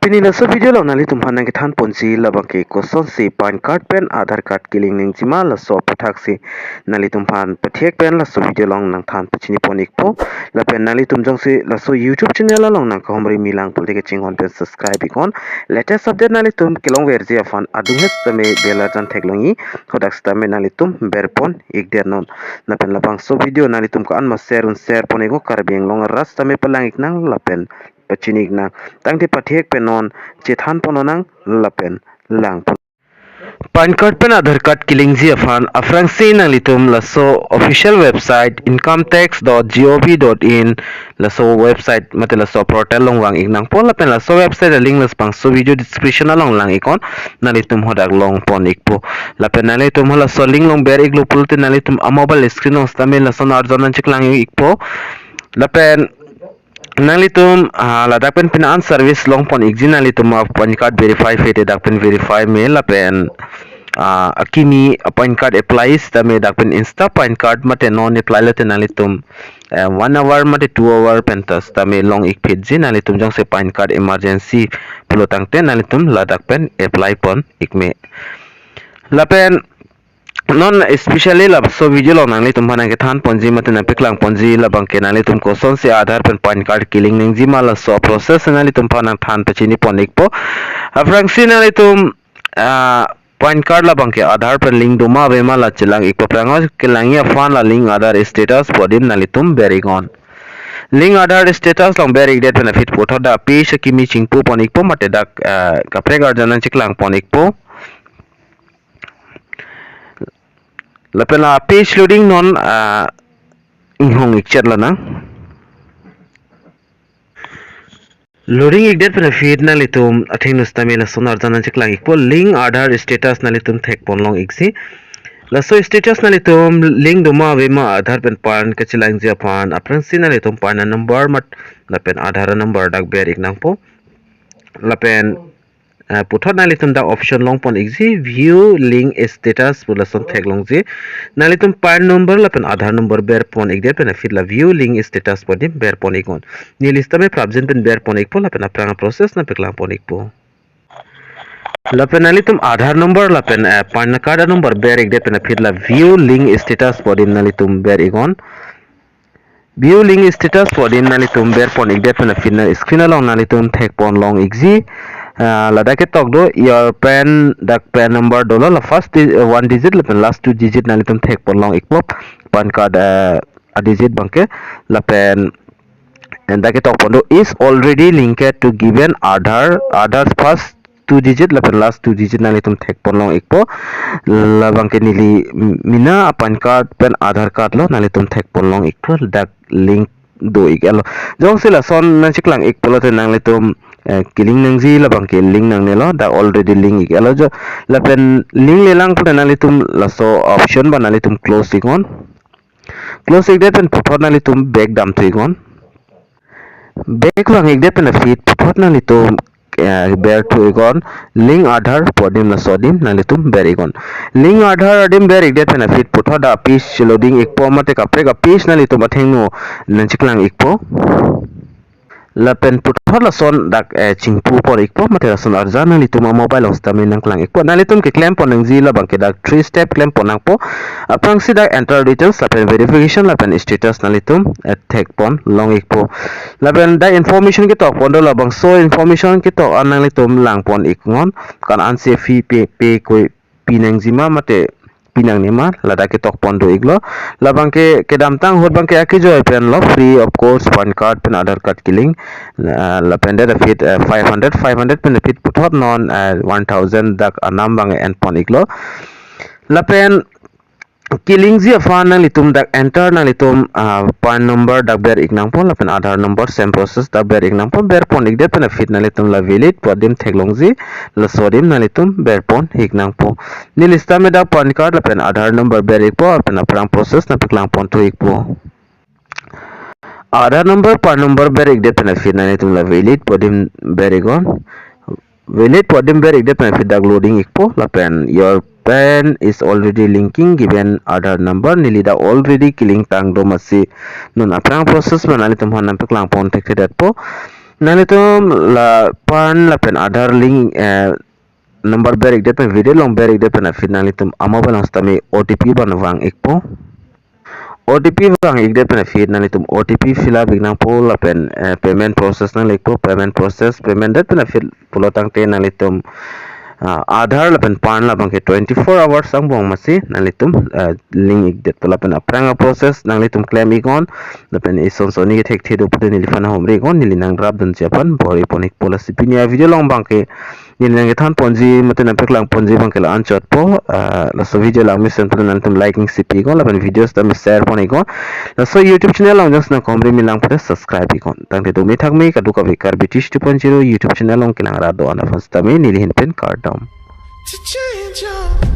Pinila sa video lo nali tumhan nang kithan ponsi labang ke koson si pan card pen aadhar card kiling ning jima la so pathak si nali tumhan pathek pen la so video long nang than pachini ponik po la pen nali tumjong si la so YouTube channel la long nang khomri milang pulte ke chingon pen subscribe ikon latest update nali tum kilong verji afan adunghet tame bela jan theklongi khodak stame nali tum berpon ikder non na pen labang so video nali tum ko an ma share ponego karbeng long ras tame palang iknang la pen pachinik na tangti pathek penon chethan pononang lapen lang pan card pen aadhar card killing ji afan afrang sin ang litum laso official website incometax.gov.in laso website mate laso portal long wang ignang pon lapen laso website link las pang so video description along lang ikon nalitum hodak long pon ikpo lapen nalitum laso link long ber iglo pulte nalitum a mobile screen ong stamil laso narjonan chiklang ikpo lapen nalitum ladak pen pinaan service long pon igji nalitum pan card verify fete dak pen verify me lapen akimi pan card applies tame dak pen insta pan card mate non apply late nalitum 1 hour mate 2 hour pentas tame long ik phitji nalitum jang se pan card emergency pulotang te nalitum ladak pen apply pon ikme lapen non especially lab so video lo nang litum hanang ke than ponji matena piklang ponji labang ke nang litum koson se aadhar pen pan card killing ning jima la so process nang litum panang than pachini ponik po afrang sin nang litum pan card labang ke aadhar pen link duma bema la chilang ikpo prangos ke langia fan la link aadhar status podim nang litum beringon link aadhar status long berik det benefit po thoda pe shakimi chingpu ponik po mate dak kapreg arjanan chiklang ponik po lapela page loading non inghong ikchat lana loading ikdet pena feed na litum athing nustamela sonar janan chiklang ikpo link aadhar status na litum thek ponlong iksi laso status na litum link duma wema aadhar pen pan kachilang japan aprang sin na litum pan number mat lapen aadhar number dak ber iknang po lapen puthot nalitum da option long pon exi view link status pulason thek long ji nalitum pan number lapen aadhar number ber pon ekde pen fit la view link status pon ber pon ikon ni lista me prabjen pen ber pon ikpo lapen aprang process na peklang pon ikpo lapen nalitum aadhar number lapen pan card number ber ekde pen fit la view link status pon nalitum ber ikon view link status pon nalitum ber pon ekde pen fit na screen along nalitum thek pon long exi ladake tok do your pen dak pen number do la first one digit lapen last two digit nalitum thek pon long ikpop pan card a digit bangke lapen and dake tok pon do is already linked to given aadhar's first two digit lapen last two digit nalitum thek pon long ikpo labangke nili mina pan card pen aadhar card lo nalitum thek pon long ikpo dak link do ikelo jong sila son na chiklang ikpo lo nang litum killing nang ji labang ke link nang nelo da already link ikelo jo lapen link lelang pun nalitum laso option ba nalitum close ikon close ikde pen puthot nalitum back dam tu ikon back lang ikde pen feed puthot nalitum ber tu ikon link aadhar podim la sodim nalitum ber ikon link aadhar adim ber ikde pen feed puthot da page loading ikpo mate kapre ka page nalitum athengno nanchiklang ikpo lapen puthot la son dak chingpu por ikpo mate la son arjana litum mobile os tamin nang klang ikpo nalitum ke claim pon nang ji la bangke dak 3 step claim pon nang po apang si dak enter details lapen verification lapen status nalitum thek pon long ikpo lapen da information ki tok pon do labang so information ki tok anang litum lang pon ikngon kan anse fee pay koi pinang jima mate pinang nema lada ke tok pondo iglo labang ke damtang hot bang ke aki joy pen lo free of course pan card pen aadhar card killing la pen da fit 500 pen fit puthot non 1000 dak anam bang en pon iglo la pen killing ji afan na litum dak enter na litum pan number dak ber iknang pon la pen aadhar number same process dak ber iknang pon ber pon ikde pen fit na litum la valid podim theklong ji la sodim na litum ber pon iknang po ni lista me dak pan card la pen aadhar number ber ikpo pen aprang process na peklang pon tu ikpo aadhar number pan number ber ikde pen fit na litum la valid podim ber ikon valid podim ber ikde pen fit dak loading ikpo la pen your pen is already linking given aadhar number nilida already killing tang do masi nun aprang process manali tum hanam peklang pon thek dat po nalitum la pan la pen Adhar link number berik det pen video long berik det pen afid nalitum amabal ang stami OTP ban wang ikpo OTP bang igde pen feed na litum OTP fill up ignang po la pen payment process na likpo payment process payment dat pen feed pulotang te na litum Adhar la pen pan la bang ke 24 hours ang buang masih na litum link igde pula pen aprang process nang litum claim igon la pen ison soni ke thek thedo pute nilifana homre igon nilinang drop dan japan bori ponik pola sipinia video long bang ke nilinang ke than ponji mate na peklang ponji bang ke la anchot po la so video lang mission pute na litum liking sipi igon la pen videos tam share pon igon la so youtube channel lang just na komri milang pute subscribe igon tang te dumi thakmi kaduka vikar british 2.0 youtube channel long kilang rado ana fastami nilihin pen kardom to change your